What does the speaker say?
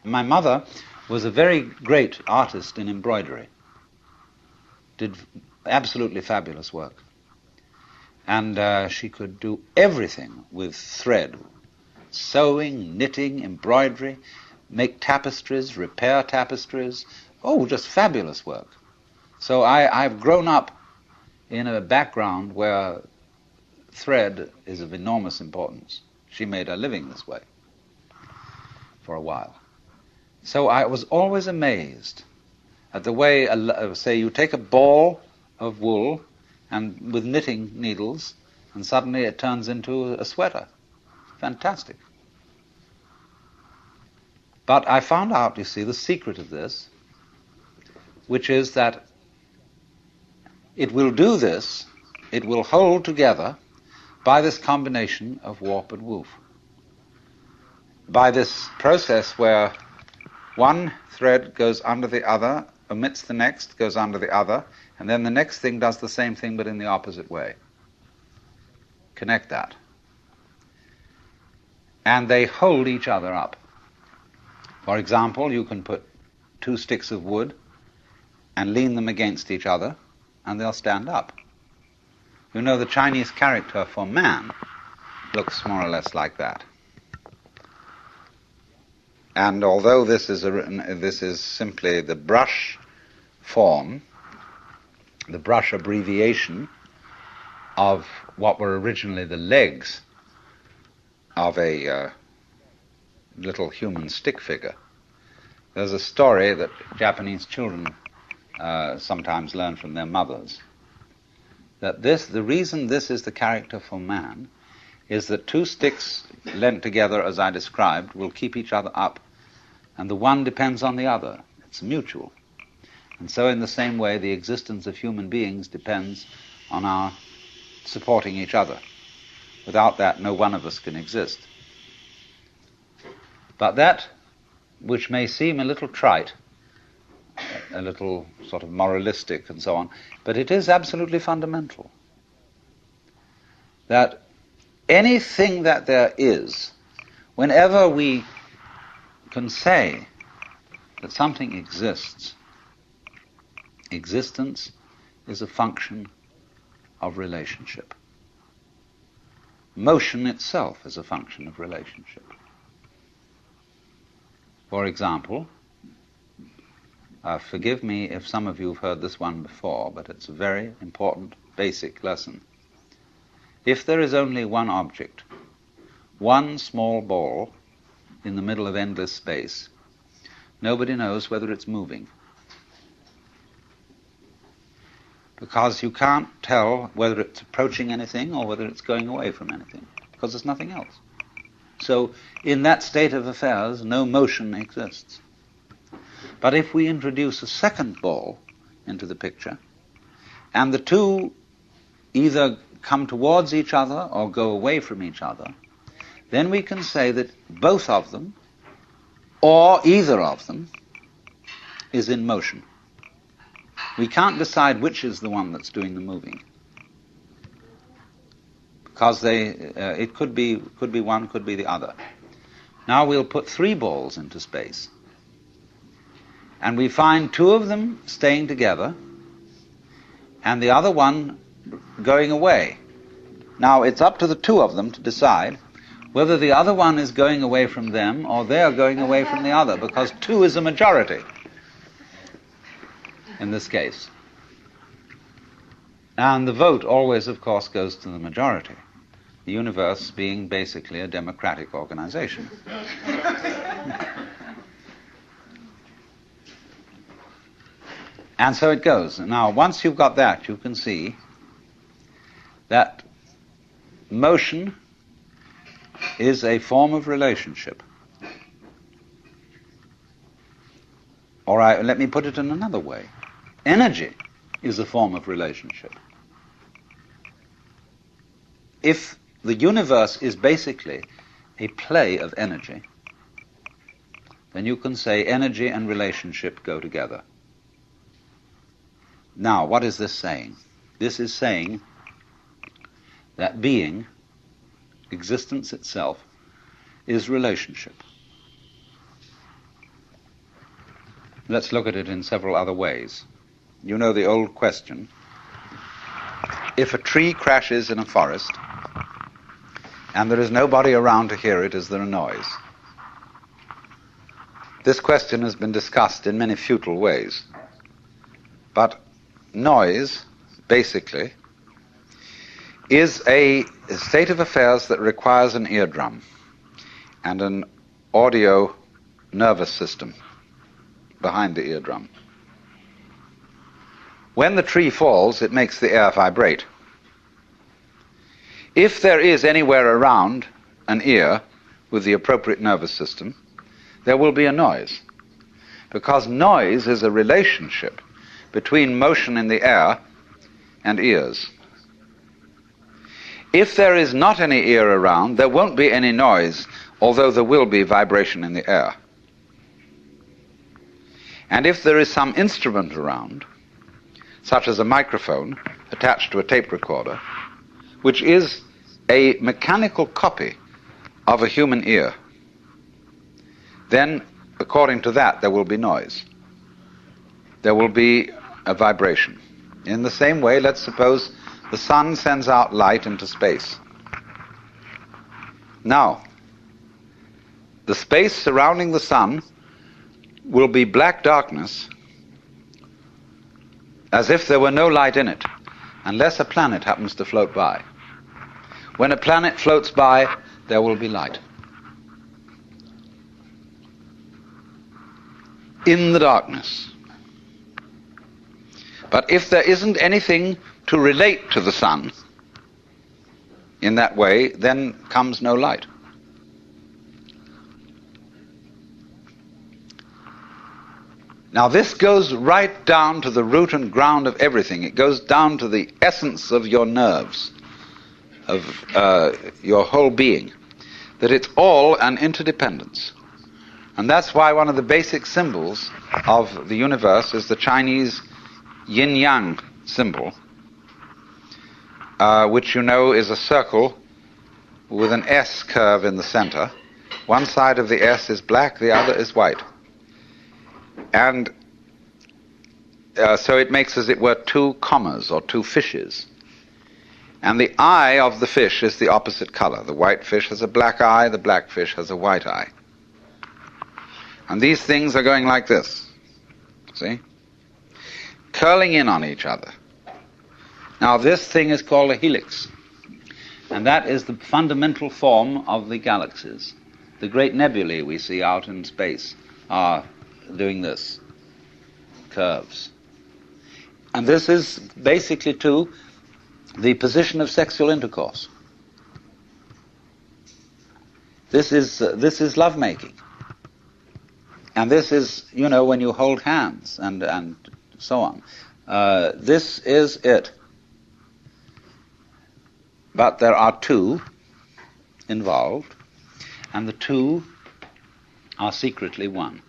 My mother was a very great artist in embroidery, did absolutely fabulous work. And she could do everything with thread, sewing, knitting, embroidery, make tapestries, repair tapestries. Oh, just fabulous work. So I've grown up in a background where thread is of enormous importance. She made her living this way for a while. So I was always amazed at the way, say, you take a ball of wool and with knitting needles, and suddenly it turns into a sweater. Fantastic. But I found out, you see, the secret of this, which is that it will do this, it will hold together by this combination of warp and woof. By this process where one thread goes under the other, omits the next, goes under the other, and then the next thing does the same thing but in the opposite way. Connect that. And they hold each other up. For example, you can put two sticks of wood and lean them against each other, and they'll stand up. You know, the Chinese character for man looks more or less like that. And although this is simply the brush form, the brush abbreviation of what were originally the legs of a little human stick figure, there's a story that Japanese children sometimes learn from their mothers, that the reason this is the character for man is that two sticks lent together, as I described, will keep each other up, and the one depends on the other. It's mutual. And so in the same way, the existence of human beings depends on our supporting each other. Without that, no one of us can exist. But that, which may seem a little trite, a little sort of moralistic and so on, but it is absolutely fundamental. That anything that there is, whenever we can say that something exists, existence is a function of relationship. Motion itself is a function of relationship. For example, forgive me if some of you have heard this one before, but it's a very important basic lesson. If there is only one object, one small ball in the middle of endless space, nobody knows whether it's moving. Because you can't tell whether it's approaching anything or whether it's going away from anything, because there's nothing else. So in that state of affairs, no motion exists. But if we introduce a second ball into the picture, and the two either come towards each other or go away from each other, then we can say that both of them, or either of them, is in motion. We can't decide which is the one that's doing the moving, because it could be one, could be the other. Now we'll put three balls into space, and we find two of them staying together and the other one going away. Now it's up to the two of them to decide whether the other one is going away from them or they're going away from the other, because two is a majority in this case. And the vote always, of course, goes to the majority, the universe being basically a democratic organization. And so it goes. Now, once you've got that, you can see that motion is a form of relationship. All right, let me put it in another way. Energy is a form of relationship. If the universe is basically a play of energy, then you can say energy and relationship go together. Now, what is this saying? This is saying that being, existence itself, is relationship. Let's look at it in several other ways. You know the old question: if a tree crashes in a forest and there is nobody around to hear it, is there a noise? This question has been discussed in many futile ways. But noise, basically, is a state of affairs that requires an eardrum and an audio nervous system behind the eardrum. When the tree falls, it makes the air vibrate. If there is anywhere around an ear with the appropriate nervous system, there will be a noise, because noise is a relationship between motion in the air and ears. If there is not any ear around, there won't be any noise, although there will be vibration in the air. And if there is some instrument around, such as a microphone attached to a tape recorder, which is a mechanical copy of a human ear, then, according to that, there will be noise. There will be a vibration. In the same way, let's suppose the sun sends out light into space. Now, the space surrounding the sun will be black darkness, as if there were no light in it, unless a planet happens to float by. When a planet floats by, there will be light. In the darkness. But if there isn't anything to relate to the sun in that way, then comes no light. Now this goes right down to the root and ground of everything. It goes down to the essence of your nerves, of your whole being, that it's all an interdependence. And that's why one of the basic symbols of the universe is the Chinese yin-yang symbol, which you know is a circle with an S curve in the center. One side of the S is black, the other is white. And so it makes, as it were, two commas or two fishes. And the eye of the fish is the opposite color. The white fish has a black eye, the black fish has a white eye. And these things are going like this, see? Curling in on each other. Now this thing is called a helix. And that is the fundamental form of the galaxies. The great nebulae we see out in space are doing this, curves. And this is basically, too, the position of sexual intercourse. This is lovemaking. And this is, you know, when you hold hands and so on. This is it. But there are two involved, and the two are secretly one.